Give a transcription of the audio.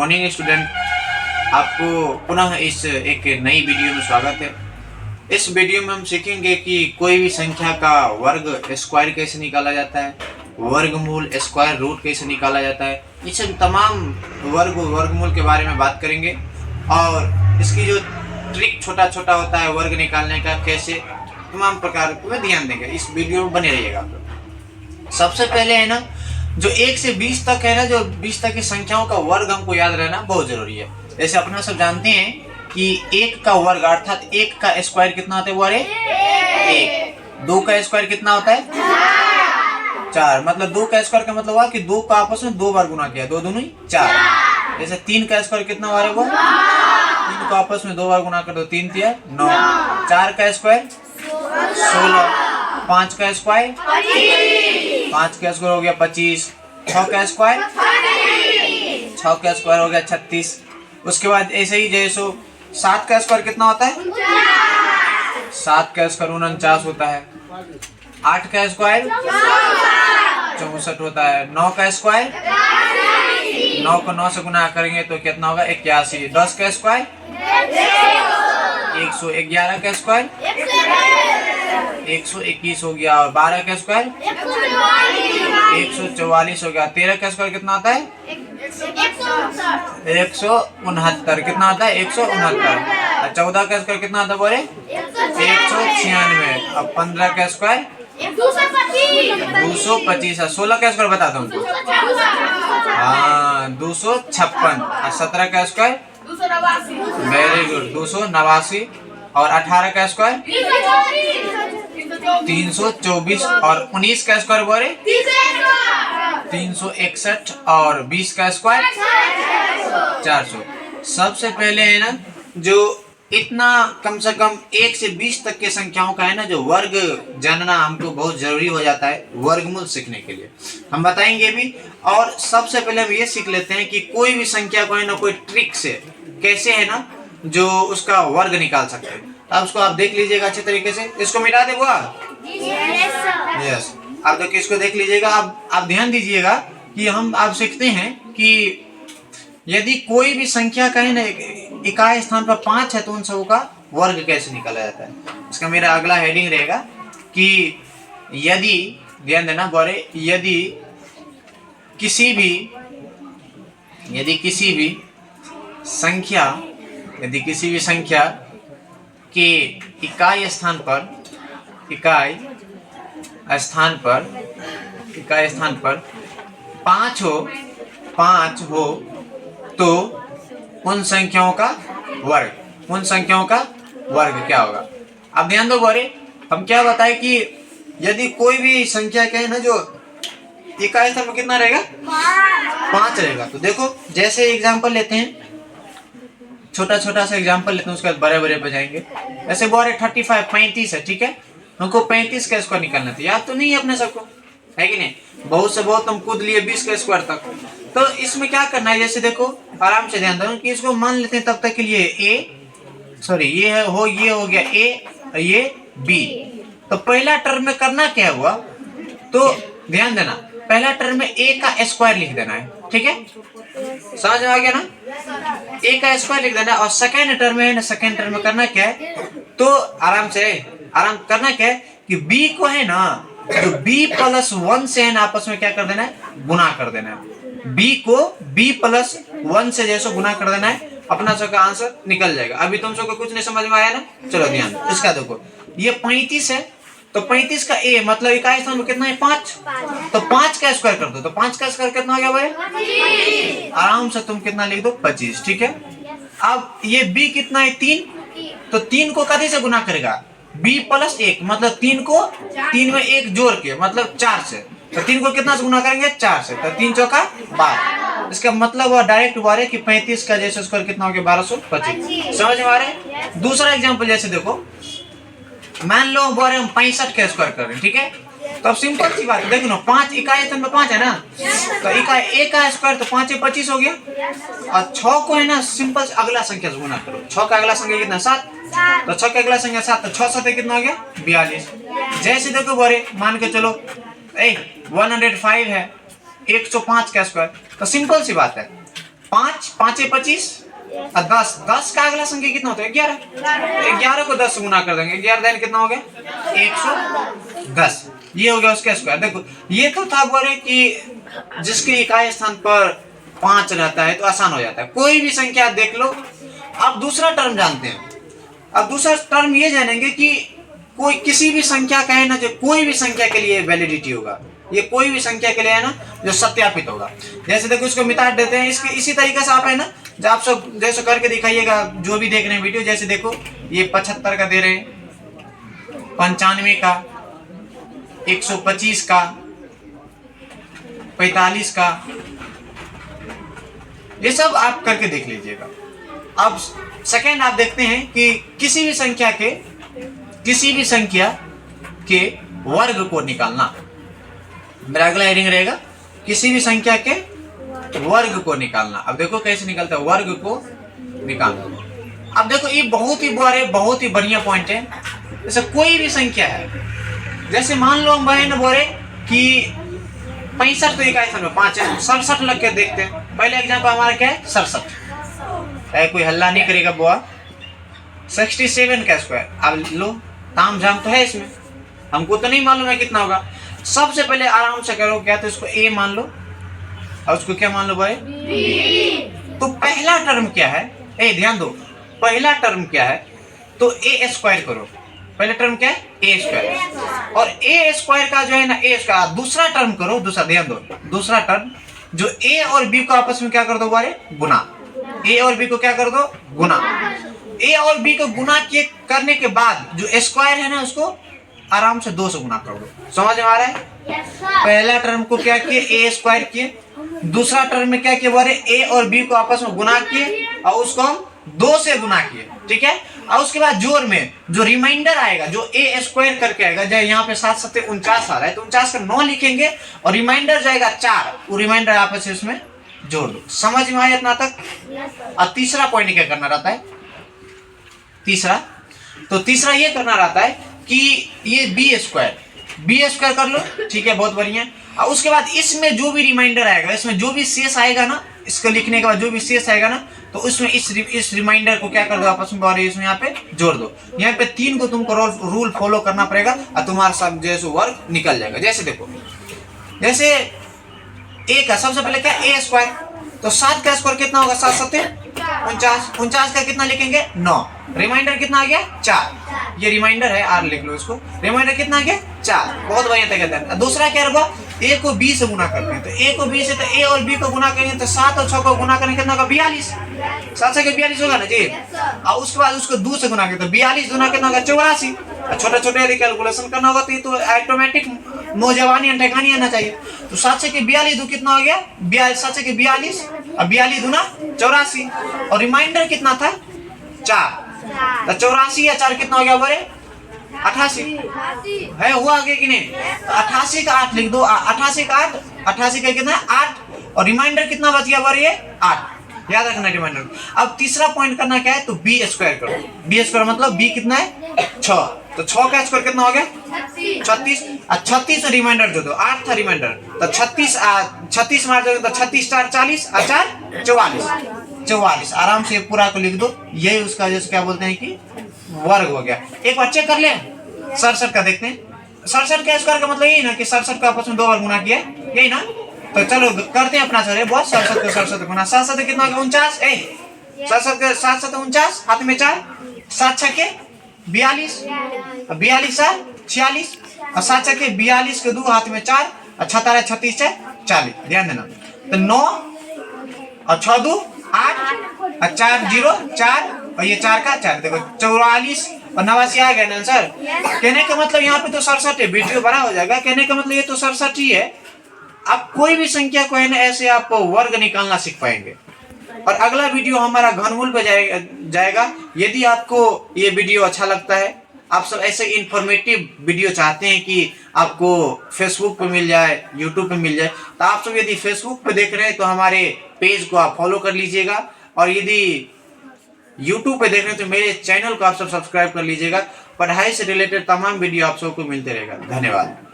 Morning student, आपको पुनः इस एक नई वीडियो में स्वागत है। इस वीडियो में हम सीखेंगे कि कोई भी संख्या का वर्ग स्क्वायर कैसे निकाला जाता है, वर्गमूल स्क्वायर रूट कैसे निकाला जाता है। ये सब तमाम वर्गमूल के बारे में बात करेंगे और इसकी जो ट्रिक छोटा छोटा होता है वर्ग निकालने का, कैसे तमाम प्रकार में ध्यान देंगे। इस वीडियो में बने रहिएगा आप लोग। सबसे पहले है ना, जो 1 से 20 तक है ना, जो 20 तक की संख्याओं का वर्ग हमको याद रहना बहुत जरूरी है। जैसे अपना सब जानते हैं कि 1 का वर्ग अर्थात 1 का स्क्वायर कितना होता है, वो 1। 2 का स्क्वायर कितना होता है, 4। मतलब 2 का स्क्वायर का मतलब हुआ कि 2 का आपस में 2 बार गुना किया, 2 दूनी 4। जैसे 3 का स्क्वायर कितना हुआ है, वो 3 को आपस में 2 बार गुना कर दो, 3 3 9। 4 का स्क्वायर 16। 5 का स्क्वायर 5 का स्क्वायर हो गया 25। 6 का स्क्वायर 6 का स्क्वायर हो गया 36। उसके बाद ऐसे ही जैसो 7 का स्क्वायर कितना होता है, 7 का स्क्वायर 49 होता है। 8 का स्क्वायर 64 होता है। 9 का स्क्वायर 9 को 9 से गुना करेंगे तो कितना होगा, 81। 10 का स्क्वायर 111 का स्क्वायर 121 हो गया। और 12 का स्क्वायर 144 हो गया। 13 का स्क्वायर कितना होता है, 169। कितना होता है, 169। 14 का स्क्वायर कितना होता है, बोले 196। अब 15 का स्क्वायर 225। 16 का स्क्वायर बताता हूँ, हाँ 256। और 17 का स्क्वायर वेरी गुड 289। और 18 का स्क्वायर 324। और 19 का स्क्वायर बोले 361। और 20 का स्क्वायर 400। सबसे पहले है ना, जो इतना कम से कम 1 से 20 तक के संख्याओं का है ना, जो वर्ग जानना हमको बहुत जरूरी हो जाता है वर्गमूल सीखने के लिए। हम बताएंगे भी। और सबसे पहले हम ये सीख लेते हैं कि कोई भी संख्या को है ना, कोई ट्रिक से कैसे है ना, जो उसका वर्ग निकाल सकते हैं। अब उसको आप देख लीजिएगा अच्छे तरीके से। इसको मिटा दे बुआ, यस। आप देखिए, इसको देख लीजिएगा। आप ध्यान दीजिएगा कि आप सीखते हैं कि यदि कोई भी संख्या का है ना इकाई स्थान पर 5 है तो उन सबों का वर्ग कैसे निकाला जाता है। इसका मेरा अगला हेडिंग रहेगा कि यदि, ध्यान देना बोरे, यदि किसी भी संख्या के इकाई स्थान पर 5 हो तो उन संख्याओं का वर्ग क्या होगा। अब ध्यान दो बोरे, हम क्या बताए कि यदि कोई भी संख्या का है ना, जो इकाई स्थान में कितना रहेगा, 5 रहेगा। तो देखो, जैसे एग्जांपल लेते हैं, छोटा सा एग्जांपल लेते हैं, उसके बाद बड़े पे जाएंगे। ऐसे बोरे 35 35 है, ठीक है। हमको 35 का स्क्वायर निकालना था, याद तो नहीं है अपने सबको, है कि नहीं। बहुत से बहुत हम कूद लिए 20 का स्क्वायर तक। तो इसमें क्या करना है, जैसे देखो आराम से ध्यान दो कि इसको मान लेते हैं तब तक के लिए ये हो गया ए, ये बी। तो पहला टर्म में करना क्या हुआ, तो ध्यान देना, पहला टर्म में ए का स्क्वायर लिख देना है, ठीक है। समझ में आ गया ना, ए का स्क्वायर लिख देना। और सेकेंड टर्म में है ना, सेकेंड टर्म में करना क्या है, तो आराम करना क्या है कि बी को है ना, जो b + 1 से है ना, आपस में क्या कर देना है, गुना कर देना है। b को b + 1 से जैसे गुना कर देना है, अपना सबका आंसर निकल जाएगा। अभी तुम सबको कुछ नहीं समझ में आया ना, चलो ध्यान इसका देखो। ये 35 है, तो 35 का a मतलब इकाई स्थान में कितना है, 5। तो 5 का स्क्वायर कर दो, तो 5 का स्क्वायर कितना हो गया भाई, आराम से तुम कितना लिख दो, 25, ठीक है। अब ये b कितना है, 3। तो 3 को कभी से गुना करेगा, b + 1 मतलब 3 को 3 में 1 जोड़ के, मतलब 4 से। तो 3 को कितना से गुना करेंगे, 4 से। तो 3 चौका 12। इसका मतलब वो डायरेक्ट हुआ है कि 35 का जैसे स्क्वायर कितना हो गया, 1225। समझ में आ रहा है। दूसरा एग्जांपल जैसे देखो, मान लो बोरे हम 65 का स्क्वायर कर रहे हैं, ठीक है। तो अब सिंपल सी बात है, देखो ना, 5 इकाई स्थान में 5 है ना, तो इकाई a का स्क्वायर तो 5 × 25 हो गया। और 6 को है ना, सिंपल अगला संख्या से गुना करो। 6 का अगला संख्या कितना, 7। तो 6 का अगला संख्या 7, तो 6 7 कितना हो गया, 42। जैसे देखो बोरे, मान के चलो 105 है, 105 का स्क्वायर। तो सिंपल सी बात है, 5 5 25 और 10 10 का अगला संख्या कितना होता है 11। 11 को 10 से गुना कर देंगे, 11 देन कितना हो गया 110। ये हो गया उसका स्क्वायर। देखो ये तो था बोले कि जिसके इकाई स्थान पर 5 रहता है तो आसान हो जाता है, कोई भी संख्या देख लो। अब दूसरा टर्म जानते हैं। अब दूसरा टर्म ये जानेंगे कि कोई किसी भी संख्या का है ना, जो कोई भी संख्या के लिए वैलिडिटी होगा, ये कोई भी संख्या के लिए है ना जो सत्यापित होगा। जैसे देखो इसको मिटा देते हैं, इसके इसी तरीके से आप है ना जब आप सब जैसे करके दिखाइएगा जो भी देख रहे हैं वीडियो। जैसे देखो ये 75 का दे रहे हैं, 95 का, 125 का, 45 का, ये सब आप करके देख लीजिएगा। अब सेकेंड आप देखते हैं कि किसी भी संख्या के वर्ग को निकालना। मेरा अगला हेडिंग रहेगा किसी भी संख्या के वर्ग को निकालना। अब देखो कैसे निकलता है वर्ग को निकालना। अब देखो ये बहुत ही बढ़िया पॉइंट है। जैसे कोई भी संख्या है, जैसे मान लो हम बहन बोले कि 65 तो इकाई स्थान में 5 है, 67 लग के देखते हैं। पहले एग्जाम्पल हमारा क्या है 67 कोई हल्ला नहीं करेगा बुआ। 67 का स्क्वायर। अब लो ताम झाम तो है इसमें, हमको तो नहीं मालूम है कितना होगा। सबसे पहले आराम से करो क्या, तो इसको a मान लो और उसको क्या मान लो भाई b। तो पहला टर्म क्या है, ध्यान दो पहला टर्म क्या है, तो a स्क्वायर करो। पहला टर्म क्या है a स्क्वायर, और a स्क्वायर का जो है ना a स्क्वायर। दूसरा टर्म करो, दूसरा ध्यान दो, दूसरा टर्म जो a और b को आपस में क्या कर दो बारे गुना। a और b को क्या कर दो गुना। a और b को गुना किए करने के बाद जो स्क्वायर है ना उसको आराम से 2 से गुना कर दो। समझ में आ रहा है? पहला टर्म को क्या किए a स्क्वायर किए, दूसरा टर्म में क्या किए बारे a और b को आपस में गुना किए और उसको हम 2 से गुना किए, ठीक है। और उसके बाद जोड़ में जो रिमाइंडर आएगा जो a स्क्वायर करके आएगा, जैसे यहाँ पे 7 7 49 आ रहा है तो 49 का 9 लिखेंगे और रिमाइंडर जाएगा 4, वो रिमाइंडर आपस में उसमें जोड़ दो। समझ में आया इतना तक? और तीसरा पॉइंट क्या करना रहता है, तीसरा ये करना रहता है कि ये बी स्क्वायर कर लो, ठीक है बहुत बढ़िया। और उसके बाद इसमें जो भी रिमाइंडर आएगा, इसमें जो भी शेष आएगा ना, इसको लिखने के बाद जो भी शेष आएगा ना, तो उसमें इस रिमाइंडर को क्या कर दो आपस में और इसमें यहाँ पे जोड़ दो। यहाँ पे 3 को तुमको रूल फॉलो करना पड़ेगा और तुम्हारा सब जैसे वर्क निकल जाएगा। जैसे देखो जैसे a का सबसे पहले क्या a स्क्वायर, तो 7 का स्क्वायर कितना होगा 7 7 49, 49 का कितना लिखेंगे 9, रिमाइंडर कितना आ गया 4। ये रिमाइंडर है r लिख लो इसको, रिमाइंडर कितना आ गया 4। बहुत बढ़िया तरीका है। दूसरा क्या होगा a को b से गुना करते हैं, तो a को b से तो a और b को गुना करेंगे तो 7 और 6 को गुना करेंगे कितना होगा 42। 7 से 42 होगा ना जी। और उसके बाद उसको 2 से गुना करें तो 42 गुना कितना होगा 84। छोटे छोटे यदि कैलकुलेशन करना होगा तो ये तो ऑटोमेटिक नौजवानी ठेकानी आना चाहिए। तो 7 से 42 दो कितना हो गया 7 से 42 और 42 दूना 84 और रिमाइंडर कितना था 4। तो 84 या 4 कितना हो गया बोले 88 है, हुआ आगे कि नहीं? तो 88 का 8 लिख दो, 88 का 8, 88 का कितना 8 और रिमाइंडर कितना बच गया बोले 8। याद रखना रिमाइंडर। अब तीसरा पॉइंट करना क्या है, तो बी स्क्वायर करो। बी स्क्वायर मतलब बी कितना है 6, तो 6 का स्क्वायर कितना हो गया 36 और 36 रिमाइंडर जो दो 8 था रिमाइंडर, तो 36 मार दोगे तो 36 4 40 और 4 44। आराम से पूरा को लिख दो। यही उसका जैसे क्या बोलते हैं कि वर्ग हो गया। एक बार चेक कर ले 67 का देखते हैं। 67 का स्क्वायर का मतलब यही ना कि 67 का आपस में 2 बार गुना किया, यही ना। तो चलो करते हैं अपना सर बहुत 67 को 67 गुना 7 कितना हो गया 49। 7 7 49 हाथ में 4, 7 6 के 42, 42 46 और 7 6 के 42 के 2 हाथ में 4 और 6 36 40। ध्यान देना। तो 9 और 6 2 8 और 4 0 4 और ये 4 का 4, देखो 44 और 89 आ गया ना सर। कहने का मतलब यहाँ पे तो 67 है, वीडियो बड़ा हो जाएगा। कहने का मतलब ये तो 67 ही है। आप कोई भी संख्या को है ना ऐसे आप वर्ग निकालना सीख पाएंगे। और अगला वीडियो हमारा घनमूल पे जाएगा। यदि आपको ये वीडियो अच्छा लगता है, आप सब ऐसे इंफॉर्मेटिव वीडियो चाहते हैं कि आपको फेसबुक पे मिल जाए, यूट्यूब पे मिल जाए, तो आप सब यदि फेसबुक पे देख रहे हैं तो हमारे पेज को आप फॉलो कर लीजिएगा। और यदि यूट्यूब पे देख रहे हैं तो मेरे चैनल को आप सब सब्सक्राइब कर लीजिएगा। पढ़ाई से रिलेटेड तमाम वीडियो आप सबको मिलते रहेगा। धन्यवाद।